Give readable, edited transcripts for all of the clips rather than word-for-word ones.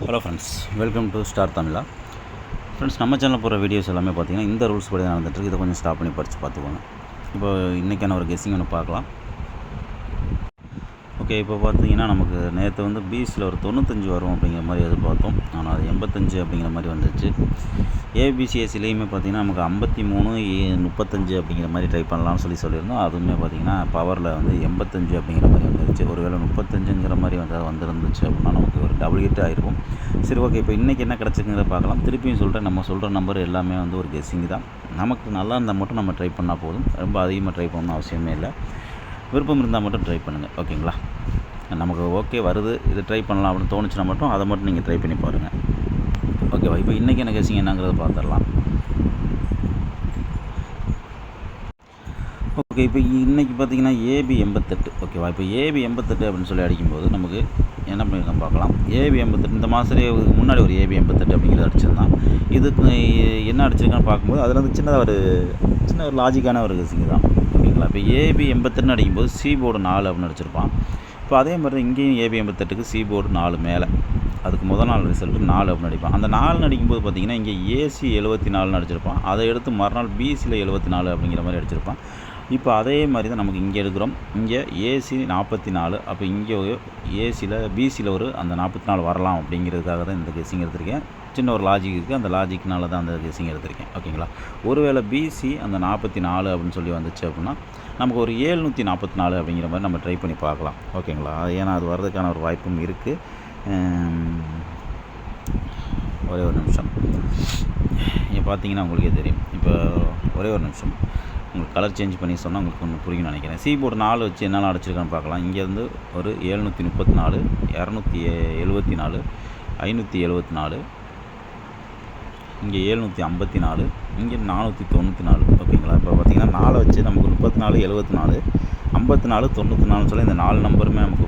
Hello friends, welcome to star Tamizha. Friends, நம்ம சேனலில் போகிற வீடியோஸ் எல்லாமே பார்த்தீங்கன்னா இந்த ரூல்ஸ் படி தான் நடந்துகிட்ருக்கு. இதை கொஞ்சம் ஸ்டாப் பண்ணி படித்து பார்த்துக்கோங்க. இப்போ இன்றைக்கான ஒரு கெஸ்ஸிங் ஒன்று பார்க்கலாம். ஓகே, இப்போ பார்த்தீங்கன்னா நமக்கு நேற்று வந்து பிசியில் ஒரு 95 வரும் அப்படிங்கிற மாதிரி எதிர்பார்த்தோம். ஆனால் அது 85 அப்படிங்கிற மாதிரி வந்துச்சு. ஏபிசிஎஸ்சிலையுமே பார்த்தீங்கன்னா நமக்கு 53 35 அப்படிங்கிற மாதிரி ட்ரை பண்ணலாம்னு சொல்லியிருந்தோம். அதுவுமே பார்த்தீங்கன்னா பவரில் வந்து 85 அப்படிங்கிற மாதிரி வந்துருச்சு. ஒருவேளை 35ங்கிற மாதிரி வந்துருந்துச்சு அப்படின்னா நமக்கு ஒரு டபுள் ஹிட் ஆகிருக்கும். சரி, ஓகே, இப்போ இன்றைக்கி என்ன கிடச்சிருக்குங்கிறத பார்க்கலாம். திருப்பியும் சொல்கிறேன், நம்ம சொல்கிற நம்பர் எல்லாமே வந்து ஒரு கெஸ்ஸிங் தான். நமக்கு நல்லா இருந்தால் மட்டும் நம்ம ட்ரை பண்ணால் போதும். ரொம்ப அதிகமாக ட்ரை பண்ணணும்னு அவசியமே இல்லை. விருப்பம் இருந்தால் மட்டும் ட்ரை பண்ணுங்கள். ஓகேங்களா? நமக்கு ஓகே வருது, இது ட்ரை பண்ணலாம் அப்படின்னு தோணுச்சுன்னா மட்டும் அதை மட்டும் நீங்கள் ட்ரை பண்ணி பாருங்கள். ஓகேவா? இப்போ இன்றைக்கி என்ன கெஸ்ஸிங் என்னங்கிறத பார்த்துடலாம். ஓகே, இப்போ இன்றைக்கி பார்த்தீங்கன்னா ஏபி 88. ஓகேவா? இப்போ ஏபி 88 அப்படின்னு சொல்லி அடிக்கும்போது நமக்கு என்ன பண்ணியிருக்கோம் பார்க்கலாம். ஏபி 88 இந்த மாதத்துலேயே முன்னாடி ஒரு ஏபி 88 அப்படிங்கிறது அடிச்சிருந்தான். இதுக்கு என்ன அடிச்சிருக்கான்னு பார்க்கும்போது அதில் வந்து சின்ன ஒரு லாஜிக்கான ஒரு கெஸ்ஸிங் தான். ஓகேங்களா? இப்போ ஏபி 88 அடிக்கும்போது சி போர்டு 4 அப்படின்னு அடிச்சிருப்பான். இப்போ அதே மாதிரி தான் இங்கேயும் ஏபி 88க்கு சி போர்டு 4 மேலே, அதுக்கு முதல் நாள் ரிசல்ட்டு 4 அப்படின்னு அடிப்பான். அந்த 4 அடிக்கும்போது பார்த்தீங்கன்னா இங்கே ஏசி 74 அடிச்சிருப்பான். அதை எடுத்து மறுநாள் பிசியில் 74 அப்படிங்கிற மாதிரி அடிச்சிருப்பான். இப்போ அதே மாதிரி தான் நமக்கு இங்கே எடுக்கிறோம். இங்கே ஏசி 44. அப்போ இங்கே ஏசியில் பிசியில் அந்த 44 வரலாம் அப்படிங்கிறதுக்காக தான் இந்த கெஸ்ஸிங் எடுத்திருக்கேன். சின்ன ஒரு லாஜிக் இருக்குது. அந்த லாஜிக்னால தான் அந்த கெஸ்ஸிங் எடுத்திருக்கேன். ஓகேங்களா? ஒருவேளை பிசி அந்த 44 அப்படின்னு சொல்லி வந்துச்சு அப்படின்னா நமக்கு ஒரு 744 அப்படிங்கிற மாதிரி நம்ம ட்ரை பண்ணி பார்க்கலாம். ஓகேங்களா? ஏன்னா அது வர்றதுக்கான ஒரு வாய்ப்பும் இருக்குது. ஒரே ஒரு நிமிஷம். இங்கே பார்த்தீங்கன்னா உங்களுக்கே தெரியும். இப்போ ஒரே ஒரு நிமிஷம் உங்களுக்கு கலர் சேஞ்ச் பண்ணி சொன்னால் உங்களுக்கு ஒன்று புரியும்னு நினைக்கிறேன். சி போர்டு 4 வச்சு என்னெல்லாம் அடிச்சிருக்கான்னு பார்க்கலாம். இங்கேருந்து ஒரு 734, 274, 574, இங்கே 754, இங்கே 494. ஓகேங்களா? இப்போ பார்த்தீங்கன்னா 4 வச்சு நமக்கு 34, 74, 54, 94 சொல்லி இந்த 4 நம்பருமே நமக்கு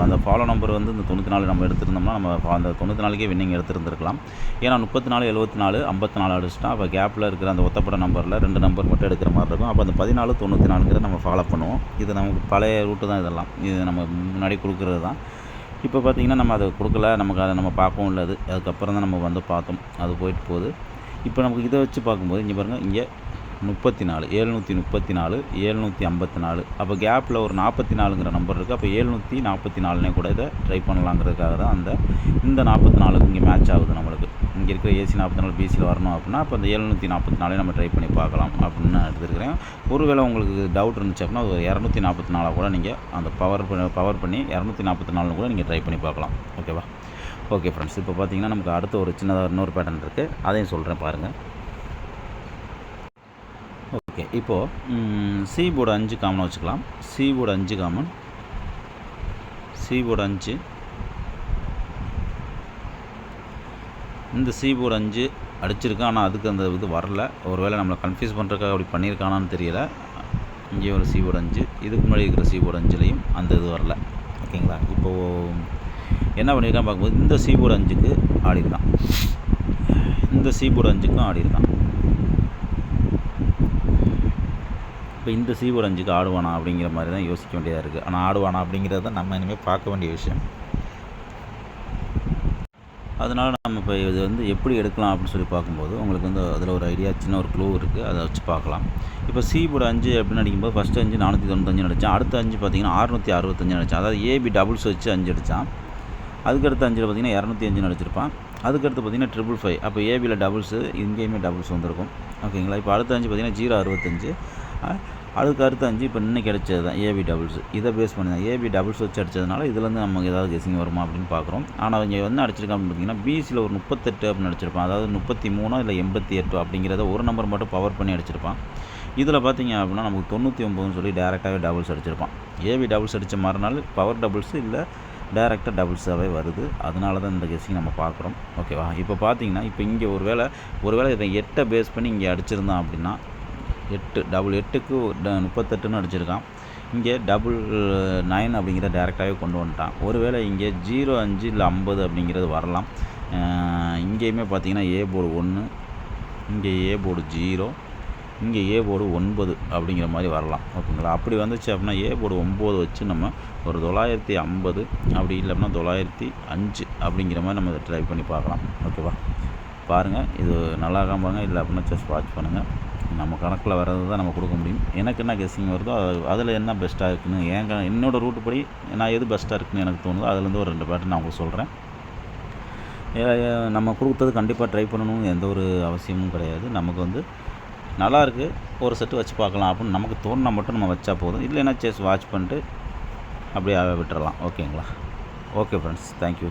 அந்த ஃபாலோ நம்பர் வந்து இந்த 94 நம்ம எடுத்துருந்தோம்னா நம்ம அந்த 94க்கே வின்னிங் எடுத்துருந்துருக்கலாம். ஏன்னா 34, 74, 54 அடிச்சுட்டா அப்போ கேப்பில் இருக்கிற அந்த ஒத்தப்பட நம்பரில் 2 நம்பர் மட்டும் எடுக்கிற மாதிரி இருக்கும். அப்போ அந்த 14, 94ங்கிற நம்ம ஃபாலோ பண்ணுவோம். இது நமக்கு பழைய ரூட்டு தான். இதெல்லாம் இது நம்ம முன்னாடி கொடுக்குறது தான். இப்போ பார்த்திங்கன்னா நம்ம அதை கொடுக்கல, நமக்கு அதை நம்ம பார்க்கவும் இல்லை. அதுக்கப்புறம் தான் நம்ம வந்து பார்த்தோம். அது போயிட்டு போகுது. இப்போ நமக்கு இதை வச்சு பார்க்கும்போது இங்கே பாருங்கள், இங்கே 34, 734, 754. அப்போ கேப்பில் ஒரு 44ங்கிற நம்பர் இருக்குது. அப்போ 744 கூட இதை ட்ரை பண்ணலாங்கிறதுக்காக தான் இந்த 44க்கு இங்கே மேட்ச் ஆகுது. நம்மளுக்கு இங்கே இருக்கிற ஏசி 44 பிசியில் வரணும் அப்படின்னா அப்போ அந்த 744 நம்ம ட்ரை பண்ணி பார்க்கலாம் அப்படின்னு நான் எடுத்துருக்கிறேன். ஒருவேளை உங்களுக்கு டவுட் இருந்துச்சு அப்படின்னா ஒரு 244 கூட நீங்கள் அந்த பவர் பண்ணி 244 கூட நீங்கள் ட்ரை பண்ணி பார்க்கலாம். ஓகேவா? ஓகே ஃப்ரெண்ட்ஸ், இப்போ பார்த்தீங்கன்னா நமக்கு அடுத்த ஒரு சின்னதாக இன்னொரு பேட்டர்ன் இருக்குது. அதையும் சொல்கிறேன் பாருங்கள். ஓகே, இப்போது சி போர்டு 5 காமனாக வச்சுக்கலாம். C board 5 common, C board 5, இந்த சி போர்டு 5 அடிச்சிருக்கான். ஆனால் அதுக்கு அந்த இது வரல. ஒருவேளை நம்மளை கன்ஃபியூஸ் பண்ணுறதுக்காக அப்படி பண்ணியிருக்கானான்னு தெரியல. இங்கே ஒரு சி போர்டு 5, இதுக்கு முன்னாடி இருக்கிற சி போர்டு 5லையும் அந்த இது வரல. ஓகேங்களா? இப்போது என்ன பண்ணியிருக்கான்னு பார்க்கும்போது இந்த சி போர்டு 5க்கு ஆடிருக்கான், இந்த சி போர்டு 5க்கும் ஆடிருக்கான். இப்போ இந்த சி போர்டு 5க்கு ஆடுவானா அப்படிங்கிற மாதிரி தான் யோசிக்க வேண்டியதாக இருக்குது. ஆனால் ஆடுவானா அப்படிங்கிறது தான் நம்ம இனிமேல் பார்க்க வேண்டிய விஷயம். அதனால் நம்ம இப்போ இது வந்து எப்படி எடுக்கலாம் அப்படின்னு சொல்லி பார்க்கும்போது உங்களுக்கு வந்து அதில் ஒரு ஐடியா, சின்ன ஒரு க்ளூ இருக்குது. அதை வச்சு பார்க்கலாம். இப்போ சி போர்டு 5 அப்படின்னு அடிக்கும்போது ஃபஸ்ட்டு 5 495 அடித்தான். அடுத்த 5 பார்த்தீங்கன்னா 665 அடித்தான். அதாவது ஏபி டபுள்ஸ் வச்சு 5 அடித்தான். அதுக்கடுத்து 5 பார்த்தீங்கன்னா 205 அடிச்சிருப்பான். அதுக்கடுத்து பார்த்தீங்கன்னா 555. அப்போ ஏபியில் டபுள்ஸு, இங்கேயுமே டபுள்ஸ் வந்திருக்கும். ஓகேங்களா? இப்போ அடுத்த 5 பார்த்தீங்கன்னா 065. அதுக்கு அடுத்த 5 இப்போ இன்னைக்கு அடித்தது தான் ஏபி டபுள்ஸ். இதை பேஸ் பண்ணி தான் ஏபி டபுள்ஸ் வச்சு அடித்ததுனால இதுலேருந்து நமக்கு ஏதாவது கெஸ்ஸிங் வருமா அப்படின்னு பார்க்குறோம். ஆனால் இங்கே என்ன அடிச்சிருக்கான் அப்படின்னு பார்த்தீங்கன்னா பிசியில் ஒரு 38 அப்படின்னு அடிச்சிருப்பான். அதாவது 33 இல்லை 88 அப்படிங்கிறத ஒரு நம்பர் மட்டும் பவர் பண்ணி அடிச்சிருப்பான். இதில் பார்த்தீங்க அப்படின்னா நமக்கு 99 சொல்லி டேரெக்டாகவே டபுள்ஸ் அடிச்சிருப்பான். ஏபி டபுள்ஸ் அடித்த மறுநாள் பவர் டபுள்ஸ் இல்லை டேரெக்டாக டபுள்ஸாகவே வருது. அதனால தான் இந்த கெஸ்ஸிங் நம்ம பார்க்குறோம். ஓகேவா? இப்போ பார்த்தீங்கன்னா இப்போ இங்கே ஒருவேளை இதை 8 பேஸ் பண்ணி இங்கே அடிச்சிருந்தான் அப்படின்னா 8 டபுள் 8க்கு 38ன்னு அடிச்சிருக்கான். இங்கே 9 அப்படிங்கிற டேரெக்டாகவே கொண்டு வந்துட்டான். ஒருவேளை இங்கே 05 இல்லை 50 அப்படிங்கிறது வரலாம். இங்கேயுமே பார்த்தீங்கன்னா ஏ போர்டு 1, இங்கே ஏ போர்டு 0, இங்கே ஏ போர்டு 9 அப்படிங்கிற மாதிரி வரலாம். ஓகேங்களா? அப்படி வந்துச்சு அப்படின்னா ஏ போர்டு 9 வச்சு நம்ம ஒரு 950 அப்படி இல்லை அப்படின்னா 905 அப்படிங்கிற மாதிரி நம்ம இதை ட்ரை பண்ணி பார்க்கலாம். ஓகேவா? பாருங்கள், இது நல்லா இருக்காம பாருங்கள். இல்லை அப்படின்னா ஜஸ்ட் வாட்ச் பண்ணுங்கள். நம்ம கணக்கில் வர்றது தான் நம்ம கொடுக்க முடியும். எனக்கு என்ன கெஸ்ஸிங் வருதோ அதில் என்ன பெஸ்ட்டாக இருக்குன்னு என்னோடய ரூட்டு படி நான் எது பெஸ்ட்டாக இருக்குன்னு எனக்கு தோணுதோ அதுலேருந்து ஒரு 2 பேட்டர்ன் நான் உங்களுக்கு சொல்கிறேன். நம்ம கொடுத்தது கண்டிப்பாக ட்ரை பண்ணணும்னு எந்த ஒரு அவசியமும் கிடையாது. நமக்கு வந்து நல்லாயிருக்கு, ஒரு செட்டு வச்சு பார்க்கலாம் அப்படின்னு நமக்கு தோணுனா மட்டும் நம்ம வச்சா போதும். இல்லைன்னா ஜஸ்ட் வாட்ச் பண்ணிட்டு அப்படியே விட்டுறலாம். ஓகேங்களா? Okay friends, thank you.